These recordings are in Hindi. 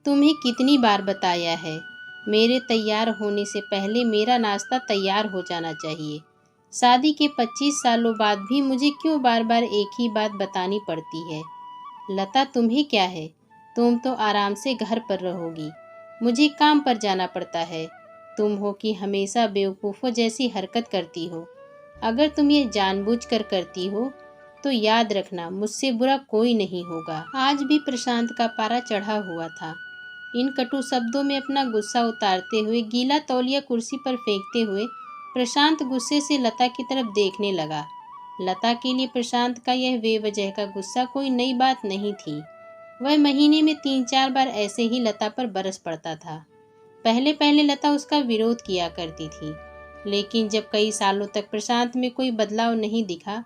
तुम्हें कितनी बार बताया है, मेरे तैयार होने से पहले मेरा नाश्ता तैयार हो जाना चाहिए। शादी के 25 सालों बाद भी मुझे क्यों बार बार एक ही बात बतानी पड़ती है? लता, तुम्हें क्या है? तुम तो आराम से घर पर रहोगी, मुझे काम पर जाना पड़ता है। तुम हो कि हमेशा बेवकूफ़ों जैसी हरकत करती हो। अगर तुम ये जानबूझकर करती हो तो याद रखना, मुझसे बुरा कोई नहीं होगा। आज भी प्रशांत का पारा चढ़ा हुआ था। इन कटु शब्दों में अपना गुस्सा उतारते हुए, गीला तौलिया कुर्सी पर फेंकते हुए प्रशांत गुस्से से लता की तरफ देखने लगा। लता के लिए प्रशांत का यह बेवजह का गुस्सा कोई नई बात नहीं थी। वह महीने में 3-4 बार ऐसे ही लता पर बरस पड़ता था। पहले पहले लता उसका विरोध किया करती थी, लेकिन जब कई सालों तक प्रशांत में कोई बदलाव नहीं दिखा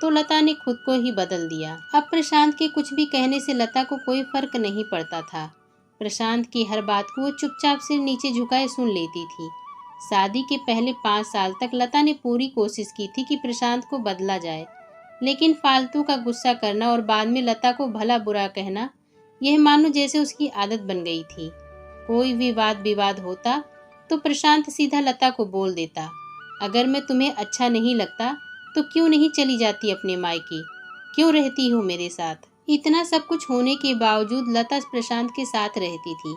तो लता ने खुद को ही बदल दिया। अब प्रशांत के कुछ भी कहने से लता को कोई फर्क नहीं पड़ता था। प्रशांत की हर बात को वो चुपचाप सिर नीचे झुकाए सुन लेती थी। शादी के पहले 5 साल तक लता ने पूरी कोशिश की थी कि प्रशांत को बदला जाए, लेकिन फालतू का गुस्सा करना और बाद में लता को भला बुरा कहना, यह मानो जैसे उसकी आदत बन गई थी। कोई भी वाद विवाद होता तो प्रशांत सीधा लता को बोल देता, अगर मैं तुम्हें अच्छा नहीं लगता तो क्यों नहीं चली जाती अपने मायके, क्यों रहती हो मेरे साथ? इतना सब कुछ होने के बावजूद लता प्रशांत के साथ रहती थी,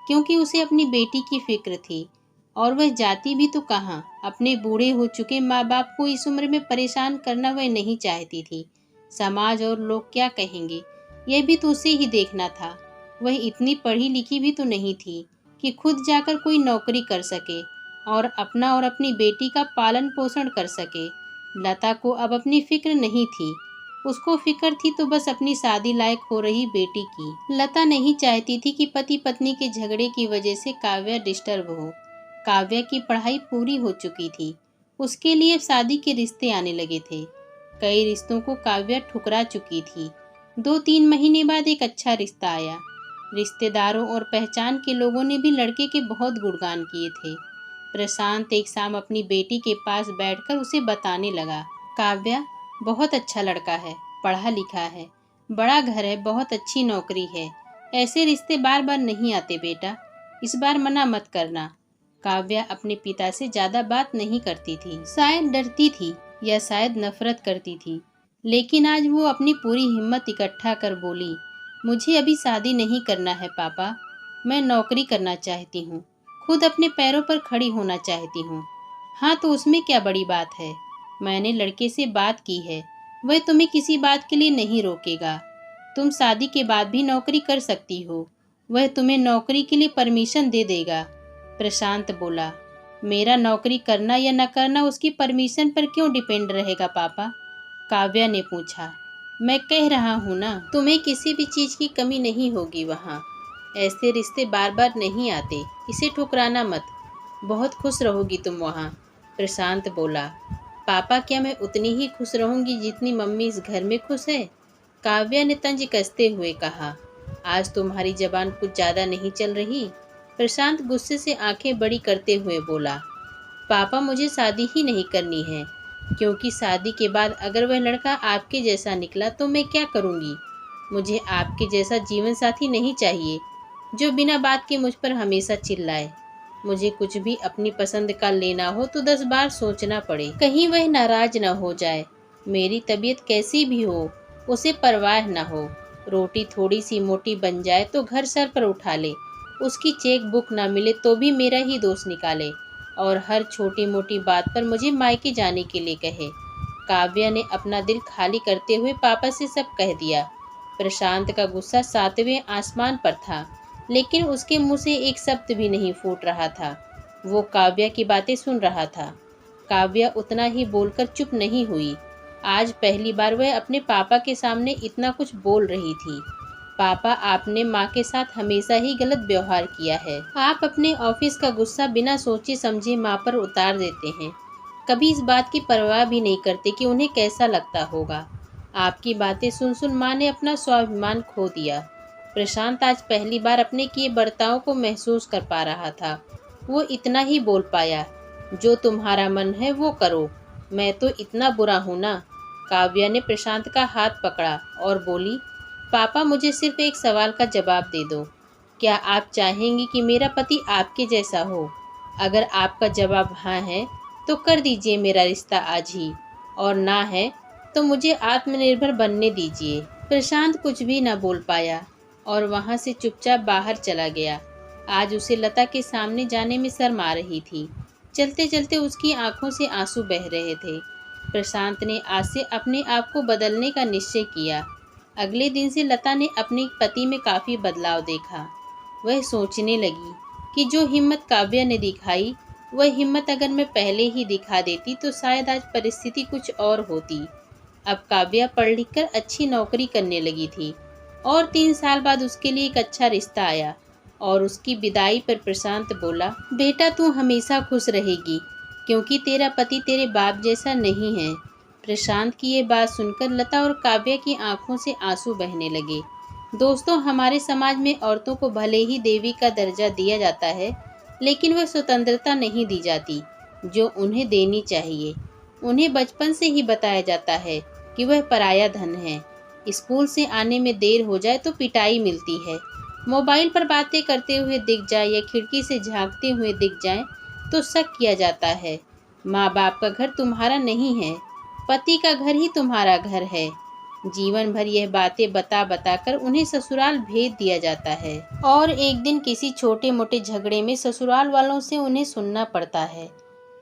क्योंकि उसे अपनी बेटी की फिक्र थी। और वह जाती भी तो कहाँ, अपने बूढ़े हो चुके माँ बाप को इस उम्र में परेशान करना वह नहीं चाहती थी। समाज और लोग क्या कहेंगे, यह भी तो उसे ही देखना था। वह इतनी पढ़ी लिखी भी तो नहीं थी कि खुद जाकर कोई नौकरी कर सके और अपना और अपनी बेटी का पालन पोषण कर सके। लता को अब अपनी फिक्र नहीं थी, उसको फिक्र थी तो बस अपनी शादी लायक हो रही बेटी की। लता नहीं चाहती थी कि पति पत्नी के झगड़े की वजह से काव्या डिस्टर्ब हो। काव्या की पढ़ाई पूरी हो चुकी थी, उसके लिए शादी के रिश्ते आने लगे थे। कई रिश्तों को काव्या ठुकरा चुकी थी। 2-3 महीने बाद एक अच्छा रिश्ता आया। रिश्तेदारों और पहचान के लोगों ने भी लड़के के बहुत गुणगान किए थे। प्रशांत एक शाम अपनी बेटी के पास बैठकर उसे बताने लगा, काव्या बहुत अच्छा लड़का है, पढ़ा लिखा है, बड़ा घर है, बहुत अच्छी नौकरी है। ऐसे रिश्ते बार बार नहीं आते बेटा, इस बार मना मत करना। काव्या अपने पिता से ज्यादा बात नहीं करती थी, शायद डरती थी या शायद नफरत करती थी, लेकिन आज वो अपनी पूरी हिम्मत इकट्ठा कर बोली, मुझे अभी शादी नहीं करना है पापा, मैं नौकरी करना चाहती हूँ, खुद अपने पैरों पर खड़ी होना चाहती हूँ। हाँ तो उसमें क्या बड़ी बात है, मैंने लड़के से बात की है, वह तुम्हें किसी बात के लिए नहीं रोकेगा। तुम शादी के बाद भी नौकरी कर सकती हो, वह तुम्हें नौकरी के लिए परमिशन दे देगा। प्रशांत बोला, मेरा नौकरी करना या न करना उसकी परमिशन पर क्यों डिपेंड रहेगा पापा? काव्या ने पूछा। मैं कह रहा हूँ ना, तुम्हें किसी भी चीज़ की कमी नहीं होगी वहाँ। ऐसे रिश्ते बार बार नहीं आते, इसे ठुकराना मत, बहुत खुश रहोगी तुम वहाँ। प्रशांत बोला, पापा क्या मैं उतनी ही खुश रहूँगी जितनी मम्मी इस घर में खुश है? काव्या ने तंज कसते हुए कहा, आज तुम्हारी जबान कुछ ज़्यादा नहीं चल रही? प्रशांत गुस्से से आंखें बड़ी करते हुए बोला, पापा मुझे शादी ही नहीं करनी है, क्योंकि शादी के बाद अगर वह लड़का आपके जैसा निकला तो मैं क्या करूँगी? मुझे आपके जैसा जीवन साथी नहीं चाहिए जो बिना बात के मुझ पर हमेशा चिल्लाए। मुझे कुछ भी अपनी पसंद का लेना हो तो 10 बार सोचना पड़े, कहीं वह नाराज न हो जाए। मेरी तबीयत कैसी भी हो उसे परवाह न हो, रोटी थोड़ी सी मोटी बन जाए तो घर सर पर उठा ले, उसकी चेक बुक ना मिले तो भी मेरा ही दोष निकाले और हर छोटी मोटी बात पर मुझे मायके जाने के लिए कहे। काव्या ने अपना दिल खाली करते हुए पापा से सब कह दिया। प्रशांत का गुस्सा 7वें आसमान पर था, लेकिन उसके मुंह से एक शब्द भी नहीं फूट रहा था। वो काव्या की बातें सुन रहा था। काव्या उतना ही बोलकर चुप नहीं हुई। आज पहली बार वह अपने पापा के सामने इतना कुछ बोल रही थी। पापा, आपने माँ के साथ हमेशा ही गलत व्यवहार किया है। आप अपने ऑफिस का गुस्सा बिना सोचे समझे माँ पर उतार देते हैं। कभी इस बात की परवाह भी नहीं करते कि उन्हें कैसा लगता होगा। आपकी बातें सुन सुन माँ ने अपना स्वाभिमान खो दिया। प्रशांत आज पहली बार अपने किए बर्ताव को महसूस कर पा रहा था। वो इतना ही बोल पाया, जो तुम्हारा मन है वो करो, मैं तो इतना बुरा हूँ ना? काव्या ने प्रशांत का हाथ पकड़ा और बोली, पापा मुझे सिर्फ एक सवाल का जवाब दे दो, क्या आप चाहेंगी कि मेरा पति आपके जैसा हो? अगर आपका जवाब हाँ है तो कर दीजिए मेरा रिश्ता आज ही, और ना है तो मुझे आत्मनिर्भर बनने दीजिए। प्रशांत कुछ भी न बोल पाया और वहाँ से चुपचाप बाहर चला गया। आज उसे लता के सामने जाने में शर्म आ रही थी। चलते चलते उसकी आंखों से आंसू बह रहे थे। प्रशांत ने आज से अपने आप को बदलने का निश्चय किया। अगले दिन से लता ने अपने पति में काफ़ी बदलाव देखा। वह सोचने लगी कि जो हिम्मत काव्या ने दिखाई, वह हिम्मत अगर मैं पहले ही दिखा देती तो शायद आज परिस्थिति कुछ और होती। अब काव्या पढ़ लिख कर अच्छी नौकरी करने लगी थी और 3 साल बाद उसके लिए एक अच्छा रिश्ता आया। और उसकी विदाई पर प्रशांत बोला, बेटा तू हमेशा खुश रहेगी क्योंकि तेरा पति तेरे बाप जैसा नहीं है। प्रशांत की ये बात सुनकर लता और काव्या की आंखों से आंसू बहने लगे। दोस्तों, हमारे समाज में औरतों को भले ही देवी का दर्जा दिया जाता है, लेकिन वह स्वतंत्रता नहीं दी जाती जो उन्हें देनी चाहिए। उन्हें बचपन से ही बताया जाता है कि वह पराया धन है। स्कूल से आने में देर हो जाए तो पिटाई मिलती है। मोबाइल पर बातें करते हुए दिख जाए या खिड़की से झांकते हुए दिख जाए तो शक किया जाता है। माँ बाप का घर तुम्हारा नहीं है, पति का घर ही तुम्हारा घर है। जीवन भर यह बातें बता बता कर उन्हें ससुराल भेज दिया जाता है और एक दिन किसी छोटे मोटे झगड़े में ससुराल वालों से उन्हें सुनना पड़ता है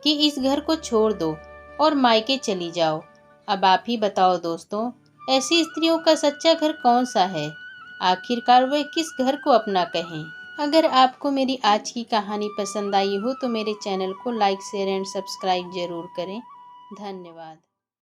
कि इस घर को छोड़ दो और मायके चली जाओ। अब आप ही बताओ दोस्तों, ऐसी स्त्रियों का सच्चा घर कौन सा है? आखिरकार वे किस घर को अपना कहें? अगर आपको मेरी आज की कहानी पसंद आई हो तो मेरे चैनल को लाइक, शेयर एंड सब्सक्राइब जरूर करें। धन्यवाद।